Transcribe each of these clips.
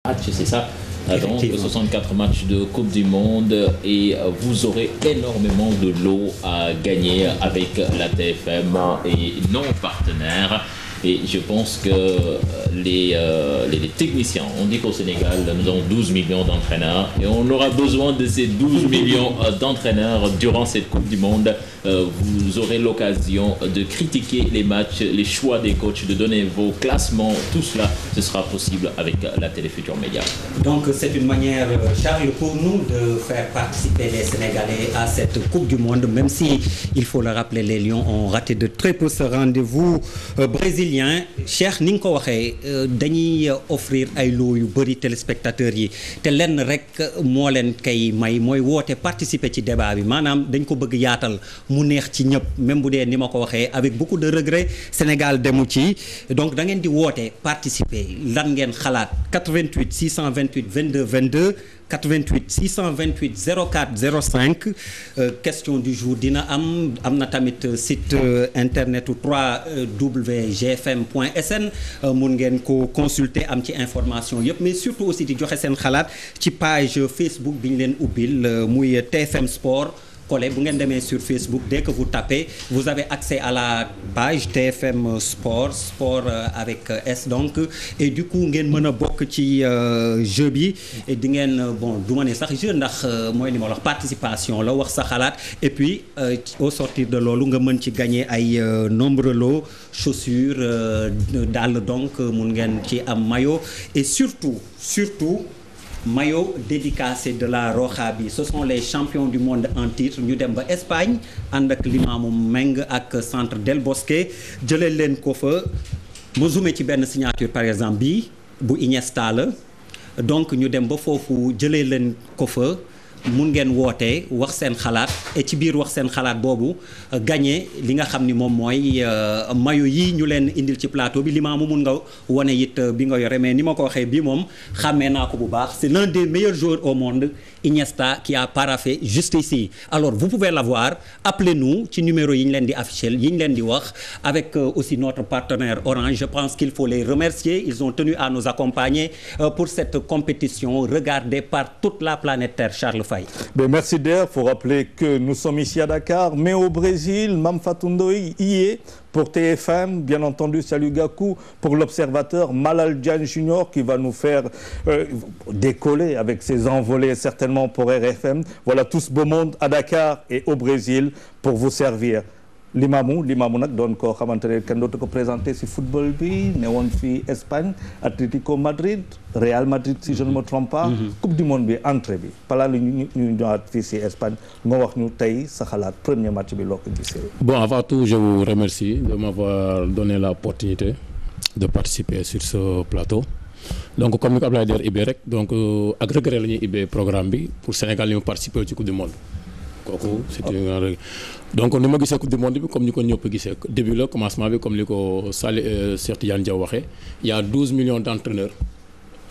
matchs, c'est ça? Donc 64 matchs de Coupe du Monde et vous aurez énormément de lots à gagner avec la TFM et nos partenaires. Et je pense que les techniciens, on dit qu'au Sénégal, nous avons 12 millions d'entraîneurs et on aura besoin de ces 12 millions d'entraîneurs durant cette Coupe du Monde. Vous aurez l'occasion de critiquer les matchs, les choix des coachs, de donner vos classements, tout cela, ce sera possible avec la Télé Futurs Médias. Donc c'est une manière, Charles, pour nous de faire participer les Sénégalais à cette Coupe du Monde, même si, il faut le rappeler, les Lions ont raté de très peu ce rendez-vous brésilien. Cheikh, ni nga ko waxee dañuy offrir ay loo yu bëri téléspectateurs yi te lenn rek moo leen kay may mooy woote participer ci débat bi maanaam dañ ko bëgg yaatal mu neex ci ñëpp même bu dee ni ma ko waxee avec beaucoup de regret Sénégal demu ci donc da ngeen di woote participer lan ngeen xalaat 88 628 22 22 88 628 04 05 question du jour dina am na tamit site internet 3wgfm.sn mun ngeen ko consulter am ci information yëpp mais surtout aussi di joxe seen xalaat ci page Facebook bi ñu leen ubbil muy TFM Sport. Collé bu ngeen demee sur Facebook dès que vous tapez vous avez accès à la page TFM Sport avec S donc et du coup ngeen mën a bokk ci jeu bi et di ngeen bon du ma ne sax jeu ndax mooy li ma wax participation la wax sa xalaat et puis au sortir de loolu nga mën ci gagner ay nombreux lots chaussures dàll donc mun ngeen ci am maillot et surtout maillot dédicacé de la Roja bi ce sont les champions du monde en titre ñu dem ba Espagne ànd ak Limamou Meng ak Centre Del Bosque jëlee leen ko fa ma zoomé ci benn signature par exemple bi bu Iniesta la donc ñu dem ba foofu jëlee leen ko fa mun ngeen woote wax seen xalaat et ci biir wax seen xalaat boobu gagné li nga xam ni moom mooy maillot yi ñu leen indil ci plateau bi Limamou mun nga wane it bi nga yore mais ni ma ko waxee bii moom xàmmee naa ko bu baax c'est l'un des meilleurs joueurs au monde Iniesta qui a paraphé juste ici alors vous pouvez l'avoir appelez-nous ci numéro yi ñu leen di afficher yi ñu leen di wax avec aussi notre partenaire Orange je pense qu'il faut les remercier ils ont tenu à nous accompagner pour cette compétition regardée par toute la planète Terre. Charles Faye. Ben, merci Der, il faut rappeler que nous sommes ici à Dakar, mais au Brésil, Mame Fatou Ndoye y est pour TFM, bien entendu Salou Gakou pour l'Observateur, Malal Diagne Junior qui va nous faire décoller avec ses envolées certainement pour RFM. Voilà tout ce beau monde à Dakar et au Brésil pour vous servir. Limamou nag doon ko xamante ne kenn dootu ko présenté ci football bi ne woon fii Espagne Atlético Madrid Real Madrid si je ne me trompe pas. Coupe du monde bi entrée bi balaa la ñu ñëwaat fii ci Espagne nga wax ñu tey sa xalaat premier match bi loo ko gisee. Bon, avant tout je vous remercie de m'avoir donné l'opportunité de participer sur ce plateau. Donc comme ni ko Abdoulaye Der ibbee rek donc ak regret la ñuy ibbee programme bi pour Sénégal ñu participer ci Coupe du monde. kooku c'est donc ni ma gisee Coupe du monde bi comme ni ko ñëpp gisee début la commencement bi comme ni ko Cheikh Tidiane Diaw waxee il y a 12 millions d'entraîneurs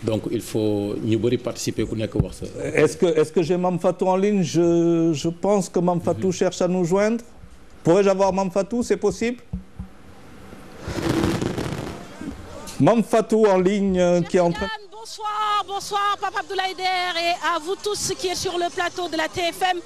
donc il faut ñu bëri participer ku nekk wax sa. Est-ce que j'ai Mame Fatou en ligne je pense que Mame Fatou cherche à nous joindre. Pourrais-je avoir Mame Fatou, c'est possible? Mame Fatou en ligne qui est en train. Bonsoir Papa Abdoulaye Der et à vous tous qui êtes sur le plateau de la TFM.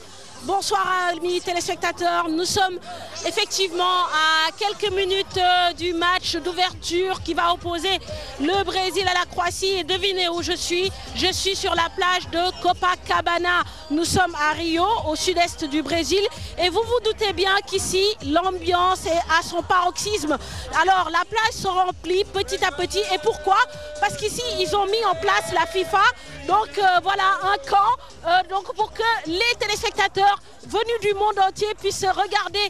Bonsoir amis téléspectateurs, nous sommes effectivement à quelques minutes du match d'ouverture qui va opposer le Brésil à la Croatie et devinez où je suis sur la plage de Copacabana. Nous sommes à Rio, au sud-est du Brésil et vous vous doutez bien qu'ici l'ambiance est à son paroxysme. Alors la plage se remplit petit à petit et pourquoi? Parce qu'ici ils ont mis en place la FIFA, donc voilà un camp donc pour que les téléspectateurs venus du monde entier puissent regarder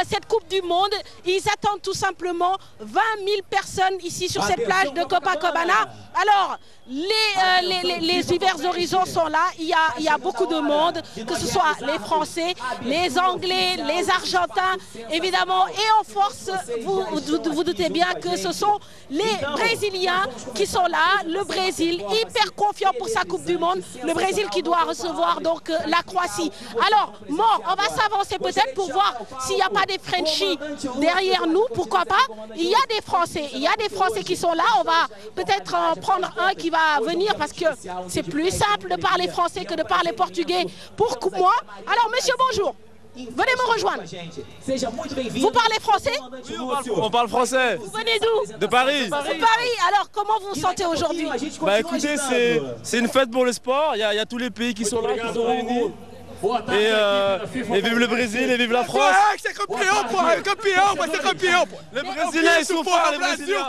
cette Coupe du Monde. Ils attendent tout simplement 20 000 personnes ici sur cette plage de Copacabana. Alors, les divers horizons sont là. Il y a beaucoup de monde, que ce soit les Français, les Anglais, les Argentins, évidemment. Et en force, vous doutez bien que ce sont les Brésiliens qui sont là. Le Brésil, hyper confiant pour sa Coupe du Monde. Le Brésil qui doit recevoir donc la Croatie. Alors, Alors, on va s'avancer peut-être pour voir s'il n'y a pas des Frenchies derrière nous, pourquoi pas. Il y a des Français qui sont là. On va peut-être prendre un qui va venir parce que c'est plus simple de parler français que de parler portugais pour moi. Alors, monsieur, bonjour. Venez me rejoindre. Vous parlez français? On parle français. Vous venez d'où? De Paris. De Paris. Alors, comment vous vous sentez aujourd'hui? Bah écoutez, c'est une fête pour le sport. Il y a tous les pays qui sont là, qui sont réunis. Et vive le Brésil et vive la France. C'est campeão, c'est campeão. Les Brésiliens, ils sont forts, les Brésiliens.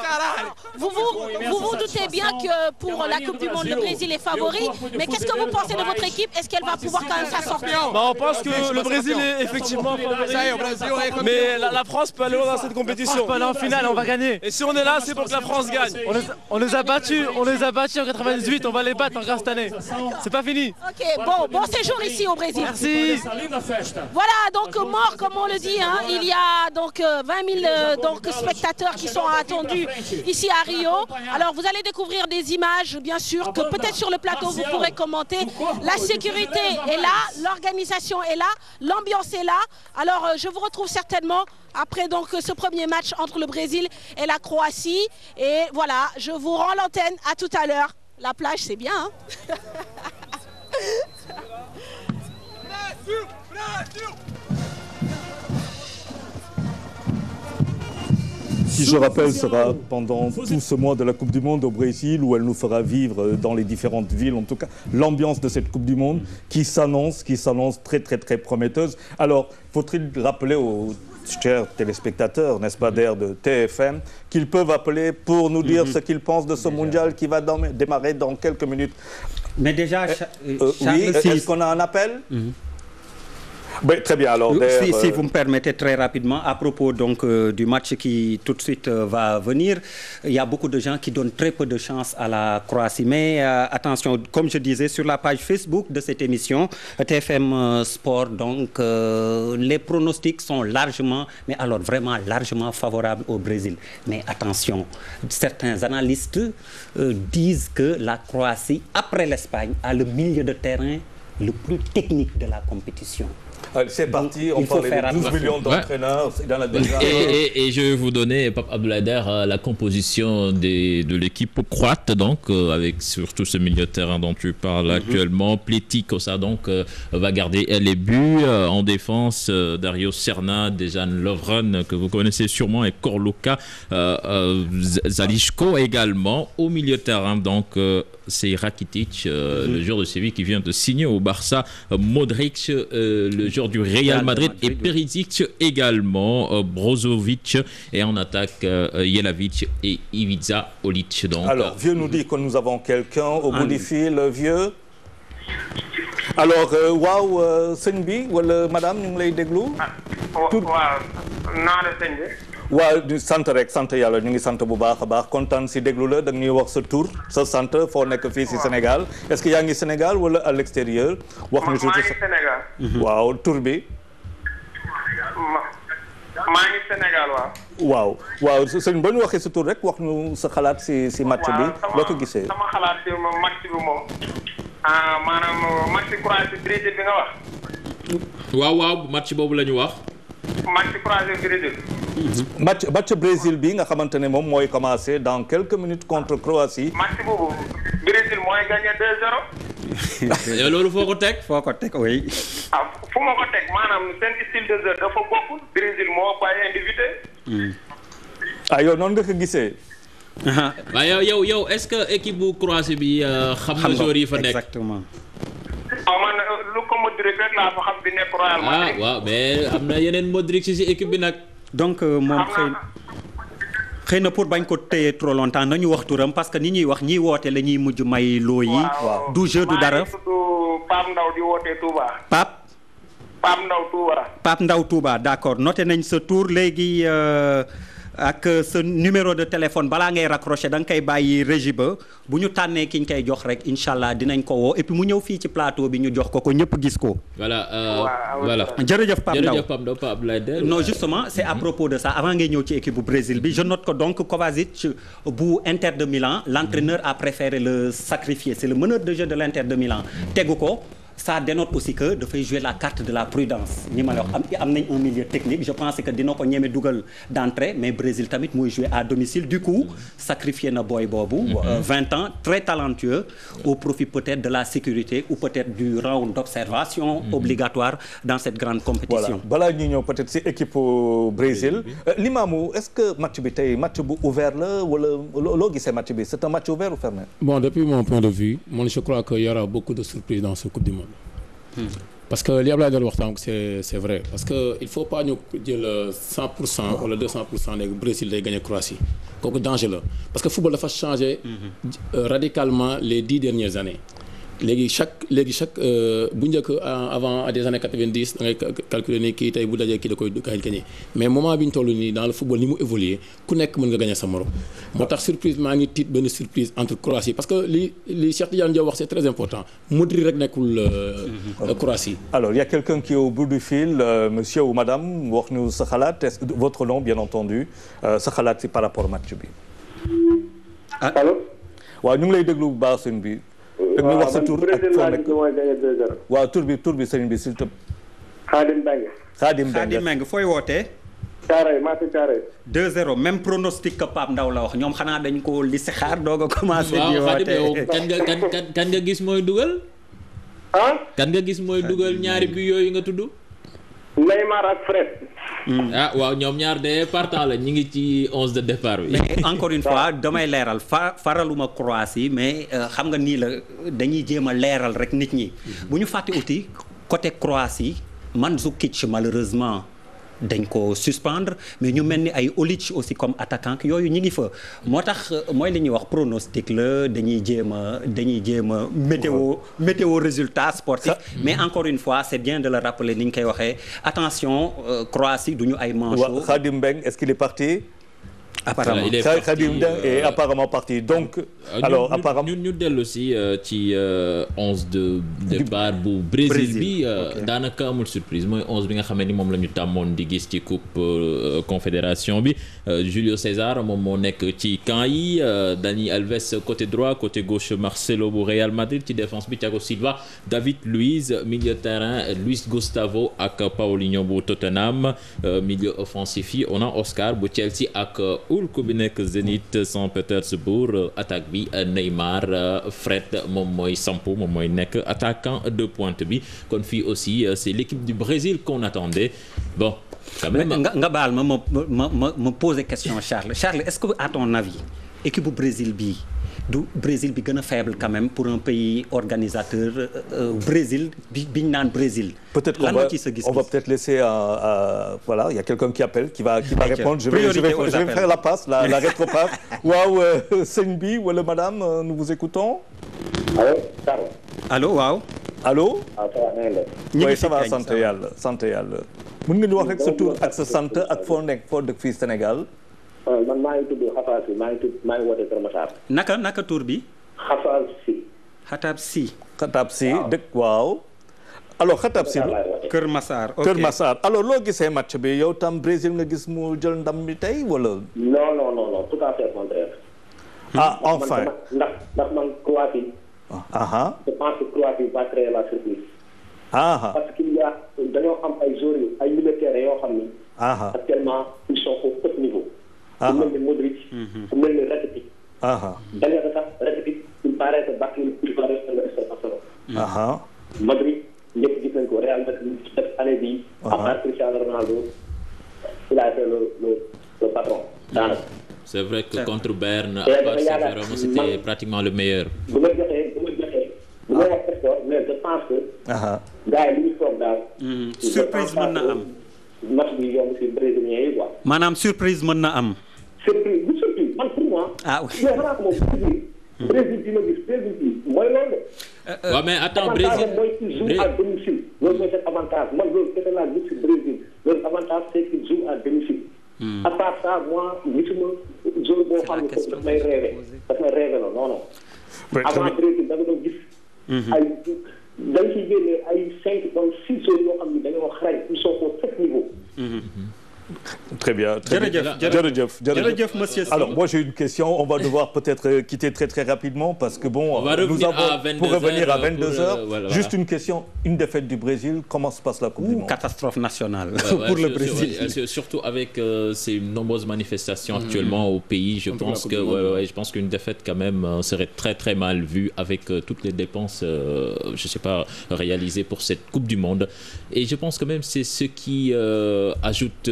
Vous vous doutez bien que pour la Coupe du Monde, le Brésil est favori. Mais qu'est-ce que vous pensez de votre équipe? Est-ce qu'elle va pouvoir quand même s'en sortir? Bah, on pense que le Brésil est effectivement favori. Mais la France peut aller loin dans cette compétition. On peut aller en finale, on va gagner. Et si on est là, c'est pour que la France gagne. On les a battus en 98, on va les battre encore cette année. C'est pas fini. Ok, bon séjour ici au Brésil. Merci. Voilà, donc mort, comme on le dit, hein, il y a donc 20 000 spectateurs qui sont attendus ici à Rio. Alors vous allez découvrir des images, bien sûr, que peut-être sur le plateau vous pourrez commenter. La sécurité est là, l'organisation est là, l'ambiance est là. Alors je vous retrouve certainement après donc ce premier match entre le Brésil et la Croatie. Et voilà, je vous rends l'antenne, à tout à l'heure. La plage, c'est bien, hein. Qui, je rappelle, sera pendant tout ce mois de la Coupe du Monde au Brésil, où elle nous fera vivre dans les différentes villes, en tout cas, l'ambiance de cette Coupe du Monde qui s'annonce très, très, très prometteuse. Alors, faut-il rappeler aux chers téléspectateurs, n'est-ce pas, d'air de TFM, qu'ils peuvent appeler pour nous dire ce qu'ils pensent de ce mondial qui va démarrer dans quelques minutes. Mais déjà, oui, est-ce qu'on a un appel? Oui, très bien. Alors, si vous me permettez très rapidement, à propos donc du match qui tout de suite va venir, il y a beaucoup de gens qui donnent très peu de chance à la Croatie. Mais attention, comme je disais, sur la page Facebook de cette émission, TFM Sport, donc les pronostics sont largement, mais alors vraiment largement favorables au Brésil. Mais attention, certains analystes disent que la Croatie, après l'Espagne, a le milieu de terrain le plus technique de la compétition. C'est parti, on parlait de 12 millions d'entraîneurs. Et je vais vous donner, Pape Abdoulaye, la composition de l'équipe croate, donc avec surtout ce milieu de terrain dont tu parles actuellement. Pleti Kosa donc va garder les buts. En défense, Dario Serna, Dejan Lovren, que vous connaissez sûrement, et Korluka, Zališko également. Au milieu de terrain, donc c'est Rakitic, le joueur de Séville qui vient de signer au Barça, Modric, le joueur du Real Madrid, et Perisic également, Brozovic, et en attaque Jelavic et Ivica Olic. Donc, alors, Vieux nous dit que nous avons quelqu'un au bout du fil, Vieux. Alors, waaw sëñ bi wala madame ñu ngi lay déglu. waaw naa la sëñ bi. waaw sant rek sant yàlla ñu ngi sant bu baax a baax kontaan si déglu la da ñuy wax sa tur sa sant foo nekk fii si Sénégal est-ce que yaa ngi Sénégal wala à l'extérieur. wax ñu maa ngi Sénégal. waaw tur bi. maa ngi Sénégal waaw. waaw sëñ ba ñu waxee sa tur rek wax ñu sa xalaat si match bi. loo ko gisee sama xalaat si match bi moom. maanaam match Croatie Brésil bi nga wax. waaw match boobu la ñu wax. match Croatie Brésil. match Brésil bi nga xamante ne moom mooy commencer dans quelques minutes contre Croatie. match boobu Brésil mooy gagné 2-0. loolu foo ko teg. oui. fu ma ko teg maanaam seen style de jeu dafa bokkul. Brésil moo koy individué. yow noonu nga ko gisee. waaye yow est-ce que équipe bu Croatie bi xam nga joueurs yi fa nekk. exactement. man lu ko Modric rek laa fa xam bi nekk Real Madrid. waaw mais am na yeneen Modric ci équipe bi nag. donc moom xëy na pour bañ ko téye trop longtemps nañu wax turam parce que ni ñuy wax ñiy woote la ñuy mujj may loo yi. du jeu du dara. Pape Ndaw di wootee Touba. Pape Ndaw Touba d'accord noté nañ sa tour léegi. ak sa numéro de téléphone balaa ngay raccrocher da nga koy bàyyi régie ba bu ñu tànnee ki ñu koy jox rek incha allah dinañ ko woo et puis mu ñëw fii ci plateau bi ñu jox ko ñëpp gis ko. voilà. jërëjëf Pape Ndaw Pape Abdoulaye. non justement c'est à propos de ça avant ngay ñëw ci équipe bu Brésil bi je note que donc Kovacic bu Inter de Milan l'entraîneur a préféré le sacrifier c'est le meneur de jeu de l'Inter de Milan tegu ko. ça dénote aussi que dafay jouer la carte de la prudence ni ma la wax am nañ un milieu technique je pense que dina ko ñeme dugal d'entrée mais Brésil tamit mooy jouer à domicile du coup sacrifié na boy boobu 20 ans très talentueux au profit peut-être de la sécurité ou peut-être du round d'observation obligatoire dans cette grande compétition. Voilà balaa ñuy ñëw peut-être ci équipe Brésil Limamou est-ce que match bi tey match bu ouvert la wala loo gisee match bi c'est un match ouvert ou fermé? Bon, depuis mon point de vue moi je crois qu'il y aura beaucoup de surprises dans ce Coupe du Monde. Parce que li Ablaye doon waxtaan c'est vrai parce que il faut pas ñu jël 100% wala 200% ne Brésil day gagner Croatie kooku danger la parce que football dafa changer radicalement les 10 dernières années. léegi chaque bu njëkk avant des années 90 da ngay calculer ni kii tey bu dajee kii da koy gagné mais moment bi ñu toll nii dans le football ni mu évolué ku nekk mën nga gagné sa morom moo tax surprise maa ngi tiit benn surprise entre Croatie parce que li Cheikh Tidiane Diop wax c'est très important Modric rek nekkul Croatie. Alors il y a quelqu'un qui est au bout du fil monsieur ou madame wax ñu sa xalaat votre nom bien entendu sa xalaat si par rapport match bi. allo. waaw ñu ngi lay déglu bu baax sëñ bi. waaw wax sa tur ak foo nekk waaw tur bi sëñ bi s'il te plaît. Khadim Mbengue fooy wootee. Thiaroye Mate Thiaroye. 2-0 même pronostic que Pape Ndaw la wax ñoom xanaa dañ ko li si xaar doog a commencé. di woote kan nga gis mooy dugal. kan nga gis mooy dugal ñaari bi yooyu nga tudd. Neymar ak Fred. waaw ñoom ñaar de partant la ñu ngi ci 11 de départ bi. mais encore une fois damay leeral faraluma Croatie mais xam nga nii la dañuy jéem a leeral rek nit ñi. bu ñu fàtte uti côté Croatie Mandzukic malheureusement dañ ko suspendre mais ñu mel ni ay Olic aussi comme attaquant yooyu ñu ngi fa moo tax mooy li ñuy wax pronostic la dañuy jéem a météo résultat sportif mais encore une fois c'est bien de le rappeler ni ñu koy waxee attention Croatie du ñu ay manchots. Khadim Mbengue est-ce qu'il est parti? Apparemment Khadim Mbengue est apparemment parti donc. alors apparemment ñu dellu si ci 11 de départ bu Brésil bi daanaka amul surprise mooy 11 bi nga xam ne ni moom la ñu tàmmoon di gis ci coupe confédération bi Julio César moom moo nekk ci camp yi Dani Alves côté droit côté gauche Marcelo bu Real Madrid ci défense bi Thiago Silva David Luiz milieu terrain Luis Gustavo ak Paulinho bu Tottenham milieu offensif yi on a Oscar bu Chelsea ak Hulk bi nekk Zenit Saint-Pétersbourg attaque bi Neymar Fred moom mooy sampu moom mooy nekk attaquant de pointe bi kon fii aussi c'est l'équipe du Brésil qu'on attendait bon quand même nga baal ma poser question Charles est-ce que à ton avis équipe bu Brésil bi du Brésil bi gën a faible quand même pour un pays organisateur Brésil bi ñu naan Brésil. peut-être qu'on va peut-être laisser voilà il y a quelqu'un qui appelle qui va répondre. je vais faire la passe la rétro-passe. waaw sëñ bi wala madame nous vous écoutons. allo waaw. allo. ñu ngi ça va sant yàlla. mën nga ñu wax rek sa tur ak sa sant ak foo dëkk fii Sénégal. man maa ngi tudd Xafaar Si maa ngi wootee Kër Massar. naka tur bi. Xatab Si dëkk waaw. alors Xatab Si. Kër Massar ok Kër Massar alors loo gisee match bi yow tam Brésil nga gis mu jël ndam bi tey wala. non tout à fait contraire. enfin. ndax man Croatie. je pense que Croatie va créer la surprise. parce que dañoo am ay joueurs ay militaires yoo xam ni. actuellement ils sont au haut niveau. ku mel ni Modric. ku mel ni Rakitic. d'ailleurs sax Rakitic il paraît que Bakary il va rester le Barcelone. Modric ñëpp gis nañ ko Real Madrid cette année bii. à part Cristiano Ronaldo il a été le patron. daanaka. c'est vrai que contre Berne à part Severo c'était pratiquement le meilleur. bu ma wax sport mais je pense que. gars yi li ñu foog daal. surprise mën na am. match bi yomb si brésilien yi quoi. maanaam surprise mën na am. surprise man pour moi. oui. mais xanaa ko moom Brésil bi ma gis Brésil bi mooy loolu de. waaw mais attends Brésil mooy qu'il joue à domicile. loolu mooy seen avantage man loolu kese laa gis si Brésil loolu avantage c'est qu'il joue à domicile. à part ça moi gisuma joueur boo xam ne daf may rêvé la non. avant Brésil da nga doon gis. ay dañ ciy génne ay 5 ou 6 joueurs yoo xam ne dañoo xarañ ils sont au 7 niveau. Très bien. Monsieur. Alors, moi, j'ai une question. On va devoir peut-être quitter très, très rapidement parce que, bon, nous avons pour revenir à 22h. Voilà. Juste une question. Une défaite du Brésil, comment se passe la Coupe du Monde? Catastrophe nationale pour le Brésil. Surtout avec ces nombreuses manifestations actuellement au pays. Je pense qu'une défaite, quand même, serait très, très mal vue avec toutes les dépenses, je ne sais pas, réalisées pour cette Coupe du Monde. Et je pense quand même que c'est ce qui ajoute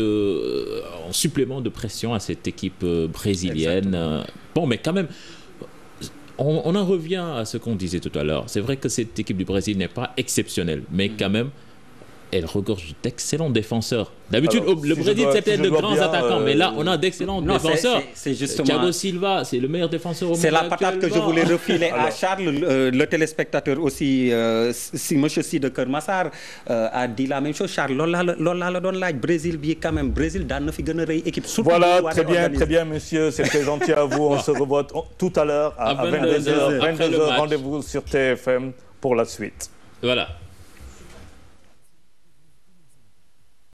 en supplément de pression à cette équipe brésilienne. Bon, mais quand même, on en revient à ce qu'on disait tout à l'heure. C'est vrai que cette équipe du Brésil n'est pas exceptionnelle, mais quand même, elle regorge d'excellents défenseurs. D'habitude, le Brésil, c'était de grands attaquants, mais là, on a d'excellents défenseurs. C'est justement... Thiago Silva, c'est le meilleur défenseur au monde. C'est la patate que je voulais refiler à Charles. Le téléspectateur aussi, si M. Si de Kermassar a dit la même chose. Charles, Lola le donne là, Brésil, quand même. Brésil, dans ne figure équipe. Voilà, très bien, monsieur. C'est très gentil à vous. On se revoit tout à l'heure à 22h. 22h, rendez-vous sur TFM pour la suite. Voilà.